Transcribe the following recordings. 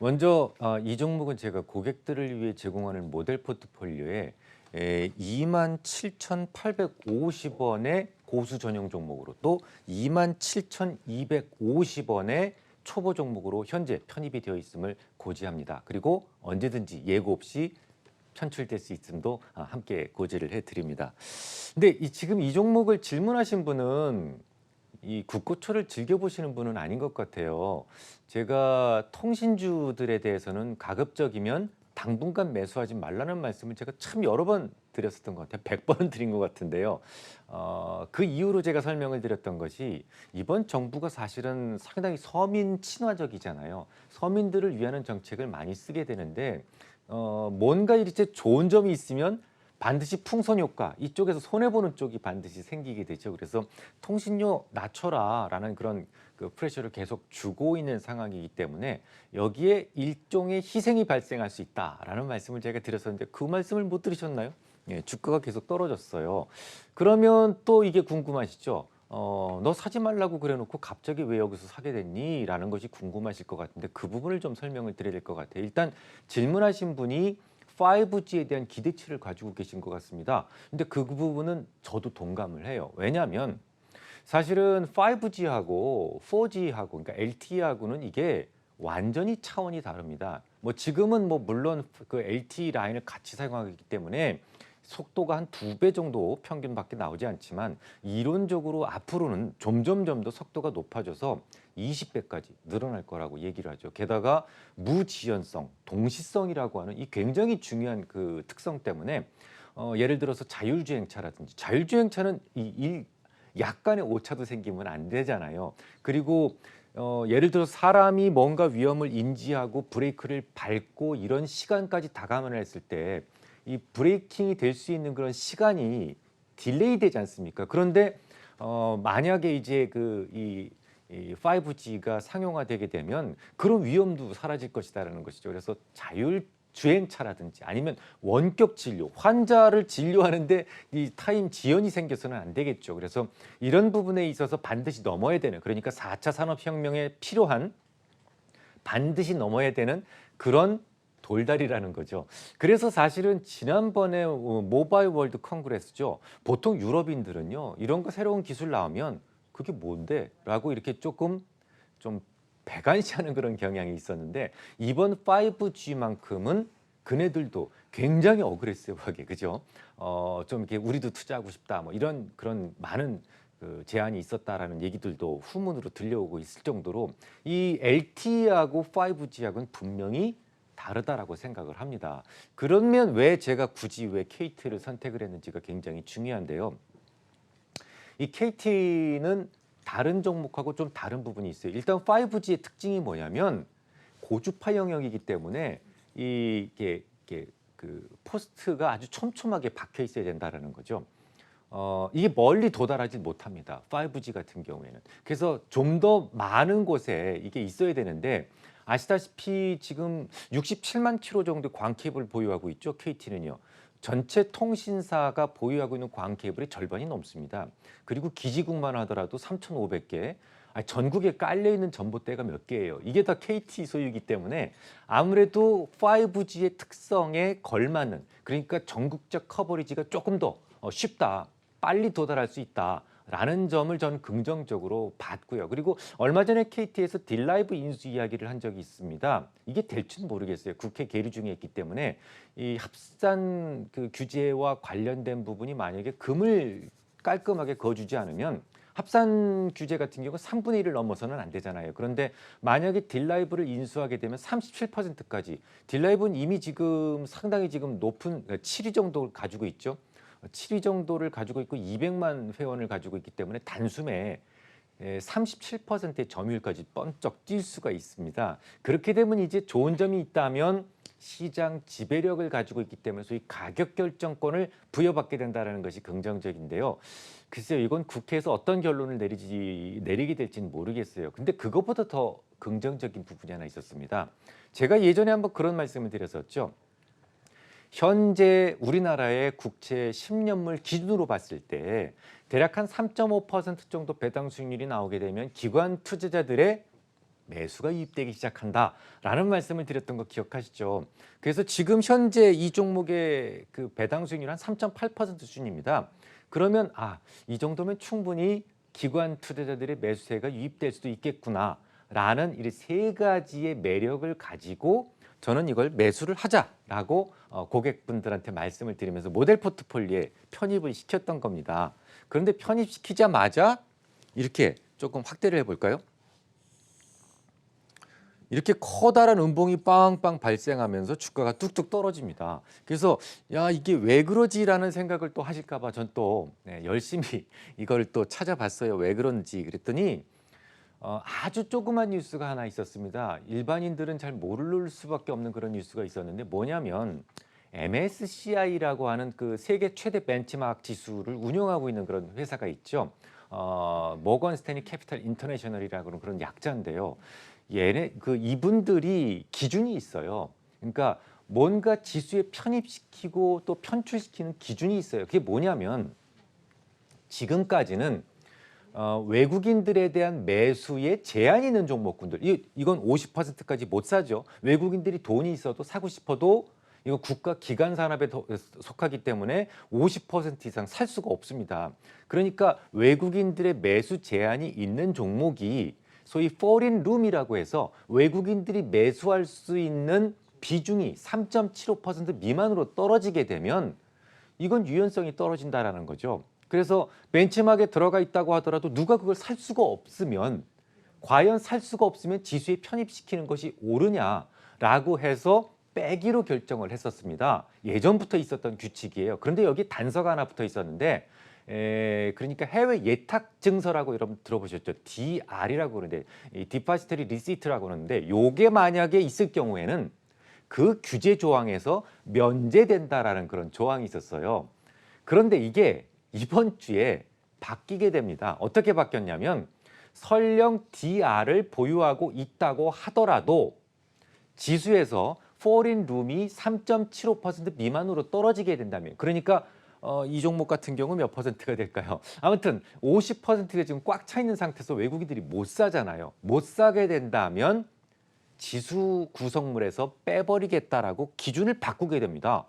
먼저 이 종목은 제가 고객들을 위해 제공하는 모델 포트폴리오에 27,850원의 고수 전용 종목으로 또 27,250원의 초보 종목으로 현재 편입이 되어 있음을 고지합니다. 그리고 언제든지 예고 없이 편출될 수 있음도 함께 고지를 해드립니다. 근데 지금 이 종목을 질문하신 분은 이 국고초를 즐겨보시는 분은 아닌 것 같아요. 제가 통신주들에 대해서는 가급적이면 당분간 매수하지 말라는 말씀을 제가 참 여러 번 드렸었던 것 같아요. 100번은 드린 것 같은데요. 그 이후로 제가 설명을 드렸던 것이 이번 정부가 사실은 상당히 서민 친화적이잖아요. 서민들을 위하는 정책을 많이 쓰게 되는데 뭔가 이렇게 좋은 점이 있으면 반드시 풍선 효과, 이쪽에서 손해보는 쪽이 반드시 생기게 되죠. 그래서 통신료 낮춰라라는 그런 그 프레셔를 계속 주고 있는 상황이기 때문에 여기에 일종의 희생이 발생할 수 있다라는 말씀을 제가 드렸었는데 그 말씀을 못 들으셨나요? 예, 주가가 계속 떨어졌어요. 그러면 또 이게 궁금하시죠? 너 사지 말라고 그래놓고 갑자기 왜 여기서 사게 됐니? 라는 것이 궁금하실 것 같은데 그 부분을 좀 설명을 드려야 될 것 같아요. 일단 질문하신 분이 5G에 대한 기대치를 가지고 계신 것 같습니다. 근데 그 부분은 저도 동감을 해요. 왜냐하면 사실은 5G하고 4G하고 그러니까 LTE하고는 이게 완전히 차원이 다릅니다. 뭐 지금은 뭐 물론 그 LTE 라인을 같이 사용하기 때문에 속도가 한 2배 정도 평균밖에 나오지 않지만 이론적으로 앞으로는 점점 더 속도가 높아져서 20배까지 늘어날 거라고 얘기를 하죠. 게다가 무지연성, 동시성이라고 하는 이 굉장히 중요한 그 특성 때문에 예를 들어서 자율주행차라든지 자율주행차는 약간의 오차도 생기면 안 되잖아요. 그리고 예를 들어 사람이 뭔가 위험을 인지하고 브레이크를 밟고 이런 시간까지 다 감안했을 때 이 브레이킹이 될 수 있는 그런 시간이 딜레이 되지 않습니까? 그런데 만약에 이제 이 5G가 상용화되게 되면 그런 위험도 사라질 것이다라는 것이죠. 그래서 자율주행차라든지 아니면 원격 진료, 환자를 진료하는데 이 타임 지연이 생겨서는 안 되겠죠. 그래서 이런 부분에 있어서 반드시 넘어야 되는, 그러니까 4차 산업혁명에 필요한 반드시 넘어야 되는 그런 돌다리라는 거죠. 그래서 사실은 지난번에 모바일 월드 컨그레스죠. 보통 유럽인들은요, 이런 거 새로운 기술 나오면 그게 뭔데? 라고 이렇게 조금 좀 배관시하는 그런 경향이 있었는데 이번 5G만큼은 그네들도 굉장히 어그레시브하게, 그죠? 좀 이렇게 우리도 투자하고 싶다, 뭐 이런 그런 많은 그 제안이 있었다라는 얘기들도 후문으로 들려오고 있을 정도로 이 LTE하고 5G하고는 분명히 다르다라고 생각을 합니다. 그러면 왜 제가 굳이 왜 KT를 선택을 했는지가 굉장히 중요한데요. 이 KT는 다른 종목하고 좀 다른 부분이 있어요. 일단 5G의 특징이 뭐냐면 고주파 영역이기 때문에 이게 그 포스트가 아주 촘촘하게 박혀 있어야 된다라는 거죠. 이게 멀리 도달하지 못합니다. 5G 같은 경우에는. 그래서 좀 더 많은 곳에 이게 있어야 되는데 아시다시피 지금 67만 킬로 정도 광 케이블을 보유하고 있죠. KT는요. 전체 통신사가 보유하고 있는 광 케이블의 절반이 넘습니다. 그리고 기지국만 하더라도 3,500개. 전국에 깔려 있는 전봇대가 몇 개예요. 이게 다 KT 소유이기 때문에 아무래도 5G의 특성에 걸맞는, 그러니까 전국적 커버리지가 조금 더 쉽다, 빨리 도달할 수 있다라는 점을 저는 긍정적으로 봤고요. 그리고 얼마 전에 KT에서 딜라이브 인수 이야기를 한 적이 있습니다. 이게 될지는 모르겠어요. 국회 계류 중에 있기 때문에 이 합산 그 규제와 관련된 부분이 만약에 금을 깔끔하게 그어주지 않으면 합산 규제 같은 경우 3분의 1을 넘어서는 안 되잖아요. 그런데 만약에 딜라이브를 인수하게 되면 37%까지, 딜라이브는 이미 지금 상당히 지금 높은 7위 정도를 가지고 있죠. 7위 정도를 가지고 있고 200만 회원을 가지고 있기 때문에 단숨에 37%의 점유율까지 번쩍 뛸 수가 있습니다. 그렇게 되면 이제 좋은 점이 있다면 시장 지배력을 가지고 있기 때문에 소위 가격 결정권을 부여받게 된다는 것이 긍정적인데요. 글쎄요, 이건 국회에서 어떤 결론을 내리게 될지는 모르겠어요. 근데 그것보다 더 긍정적인 부분이 하나 있었습니다. 제가 예전에 한번 그런 말씀을 드렸었죠. 현재 우리나라의 국채 10년물 기준으로 봤을 때 대략 한 3.5% 정도 배당 수익률이 나오게 되면 기관 투자자들의 매수가 유입되기 시작한다라는 말씀을 드렸던 거 기억하시죠? 그래서 지금 현재 이 종목의 그 배당 수익률 한 3.8% 수준입니다. 그러면 이 정도면 충분히 기관 투자자들의 매수세가 유입될 수도 있겠구나라는 이 세 가지의 매력을 가지고 저는 이걸 매수를 하자라고 고객분들한테 말씀을 드리면서 모델 포트폴리오에 편입을 시켰던 겁니다. 그런데 편입시키자마자 이렇게 조금 확대를 해볼까요? 이렇게 커다란 음봉이 빵빵 발생하면서 주가가 뚝뚝 떨어집니다. 그래서 야 이게 왜 그러지라는 생각을 또 하실까 봐 전 또 열심히 이걸 또 찾아봤어요. 왜 그런지 그랬더니 아주 조그만 뉴스가 하나 있었습니다. 일반인들은 잘 모를 수밖에 없는 그런 뉴스가 있었는데 뭐냐면 MSCI라고 하는 그 세계 최대 벤치마크 지수를 운영하고 있는 그런 회사가 있죠. 모건 스탠리 캐피탈 인터내셔널이라고 그런 약자인데요. 이분들이 기준이 있어요. 그러니까 뭔가 지수에 편입시키고 또 편출시키는 기준이 있어요. 그게 뭐냐면 지금까지는 외국인들에 대한 매수에 제한이 있는 종목군들 이건 50%까지 못 사죠. 외국인들이 돈이 있어도 사고 싶어도 이거 국가 기관 산업에 속하기 때문에 50% 이상 살 수가 없습니다. 그러니까 외국인들의 매수 제한이 있는 종목이 소위 foreign room이라고 해서 외국인들이 매수할 수 있는 비중이 3.75% 미만으로 떨어지게 되면 이건 유연성이 떨어진다라는 거죠. 그래서 벤치마크에 들어가 있다고 하더라도 누가 그걸 살 수가 없으면 과연 살 수가 없으면 지수에 편입시키는 것이 옳으냐라고 해서 빼기로 결정을 했었습니다. 예전부터 있었던 규칙이에요. 그런데 여기 단서가 하나 붙어 있었는데 그러니까 해외 예탁 증서라고 여러분 들어보셨죠? DR이라고 그러는데 디파지터리 리시트라고 그러는데 요게 만약에 있을 경우에는 그 규제 조항에서 면제된다라는 그런 조항이 있었어요. 그런데 이게 이번 주에 바뀌게 됩니다. 어떻게 바뀌었냐면 설령 DR을 보유하고 있다고 하더라도 지수에서 foreign room이 3.75% 미만으로 떨어지게 된다면 그러니까 이 종목 같은 경우 몇 퍼센트가 될까요? 아무튼 50%가 지금 꽉 차 있는 상태에서 외국인들이 못 사잖아요. 못 사게 된다면 지수 구성물에서 빼버리겠다라고 기준을 바꾸게 됩니다.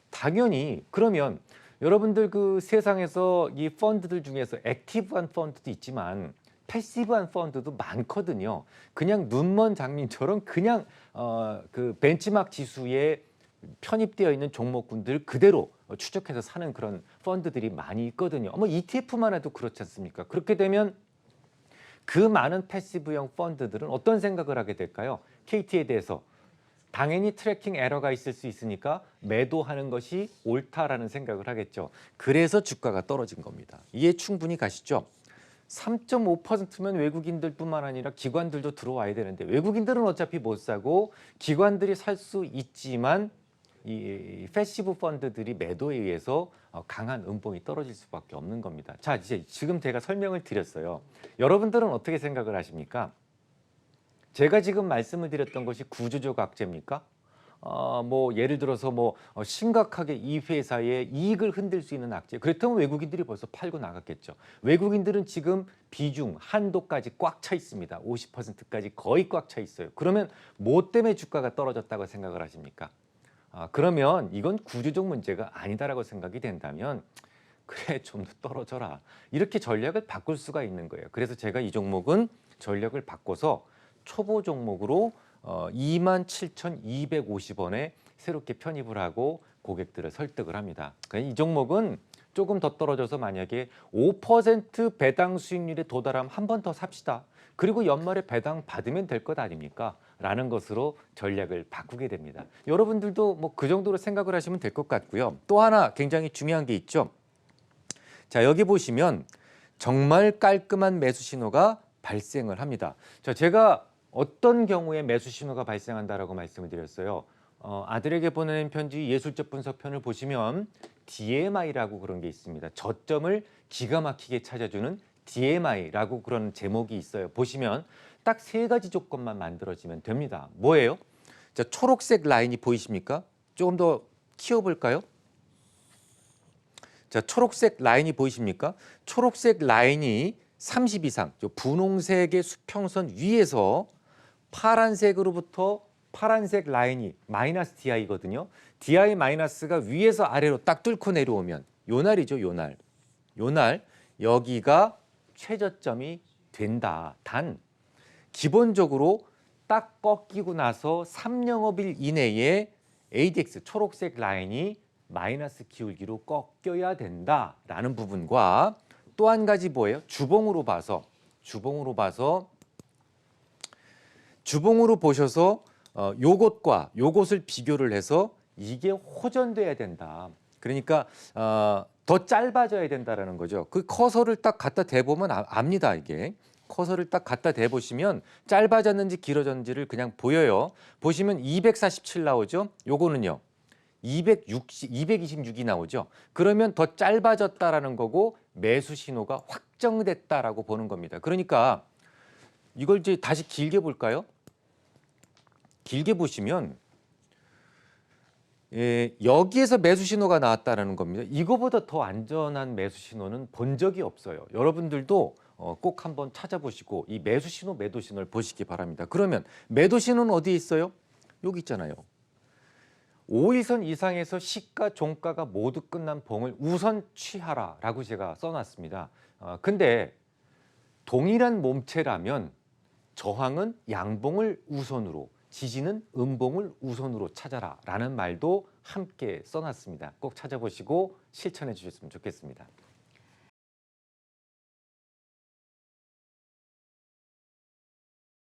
당연히 그러면 여러분들 그 세상에서 이 펀드들 중에서 액티브한 펀드도 있지만 패시브한 펀드도 많거든요. 그냥 눈먼 장님처럼 그냥 그 벤치마크 지수에 편입되어 있는 종목군들 그대로 추적해서 사는 그런 펀드들이 많이 있거든요. 뭐 ETF만 해도 그렇지 않습니까? 그렇게 되면 그 많은 패시브형 펀드들은 어떤 생각을 하게 될까요? KT에 대해서 당연히 트래킹 에러가 있을 수 있으니까 매도하는 것이 옳다라는 생각을 하겠죠. 그래서 주가가 떨어진 겁니다. 이해 충분히 가시죠? 3.5%면 외국인들뿐만 아니라 기관들도 들어와야 되는데 외국인들은 어차피 못 사고 기관들이 살 수 있지만 이 패시브 펀드들이 매도에 의해서 강한 음봉이 떨어질 수밖에 없는 겁니다. 자, 이제 지금 제가 설명을 드렸어요. 여러분들은 어떻게 생각을 하십니까? 제가 지금 말씀을 드렸던 것이 구조적 악재입니까? 뭐 예를 들어서 뭐 심각하게 이 회사의 이익을 흔들 수 있는 악재. 그렇다면 외국인들이 벌써 팔고 나갔겠죠. 외국인들은 지금 비중 한도까지 꽉 차 있습니다. 50%까지 거의 꽉 차 있어요. 그러면 뭐 때문에 주가가 떨어졌다고 생각을 하십니까? 그러면 이건 구조적 문제가 아니다라고 생각이 된다면 그래 좀 더 떨어져라. 이렇게 전략을 바꿀 수가 있는 거예요. 그래서 제가 이 종목은 전략을 바꿔서 초보 종목으로 27,250원에 새롭게 편입을 하고 고객들을 설득을 합니다. 이 종목은 조금 더 떨어져서 만약에 5% 배당 수익률에 도달하면 한 번 더 삽시다. 그리고 연말에 배당 받으면 될 것 아닙니까? 라는 것으로 전략을 바꾸게 됩니다. 여러분들도 뭐 그 정도로 생각을 하시면 될 것 같고요. 또 하나 굉장히 중요한 게 있죠. 자, 여기 보시면 정말 깔끔한 매수 신호가 발생을 합니다. 자, 제가 어떤 경우에 매수 신호가 발생한다라고 말씀을 드렸어요. 아들에게 보내는 편지 예술적 분석편을 보시면 DMI라고 그런 게 있습니다. 저점을 기가 막히게 찾아주는 DMI라고 그런 제목이 있어요. 보시면 딱 세 가지 조건만 만들어지면 됩니다. 뭐예요? 자, 초록색 라인이 보이십니까? 조금 더 키워볼까요? 자, 초록색 라인이 보이십니까? 초록색 라인이 30 이상, 저 분홍색의 수평선 위에서 파란색으로부터 파란색 라인이 마이너스 DI거든요. DI 마이너스가 위에서 아래로 딱 뚫고 내려오면 요 날이죠, 요 날. 요 날 여기가 최저점이 된다. 단 기본적으로 딱 꺾이고 나서 3영업일 이내에 ADX 초록색 라인이 마이너스 기울기로 꺾여야 된다라는 부분과 또 한 가지 뭐예요? 주봉으로 보셔서 요것과 요것을 비교를 해서 이게 호전돼야 된다. 그러니까 더 짧아져야 된다라는 거죠. 그 커서를 딱 갖다 대보면 압니다, 이게. 커서를 딱 갖다 대보시면 짧아졌는지 길어졌는지를 그냥 보여요. 보시면 247 나오죠. 요거는요. 226이 나오죠. 그러면 더 짧아졌다라는 거고 매수 신호가 확정됐다라고 보는 겁니다. 그러니까 이걸 이제 다시 길게 볼까요? 길게 보시면 여기에서 매수 신호가 나왔다라는 겁니다. 이거보다 더 안전한 매수 신호는 본 적이 없어요. 여러분들도 꼭 한번 찾아보시고 이 매수 신호, 매도 신호를 보시기 바랍니다. 그러면 매도 신호는 어디에 있어요? 여기 있잖아요. 5일선 이상에서 시가, 종가가 모두 끝난 봉을 우선 취하라라고 제가 써놨습니다. 근데 동일한 몸체라면 저항은 양봉을 우선으로, 지지는 음봉을 우선으로 찾아라라는 말도 함께 써놨습니다. 꼭 찾아보시고 실천해 주셨으면 좋겠습니다.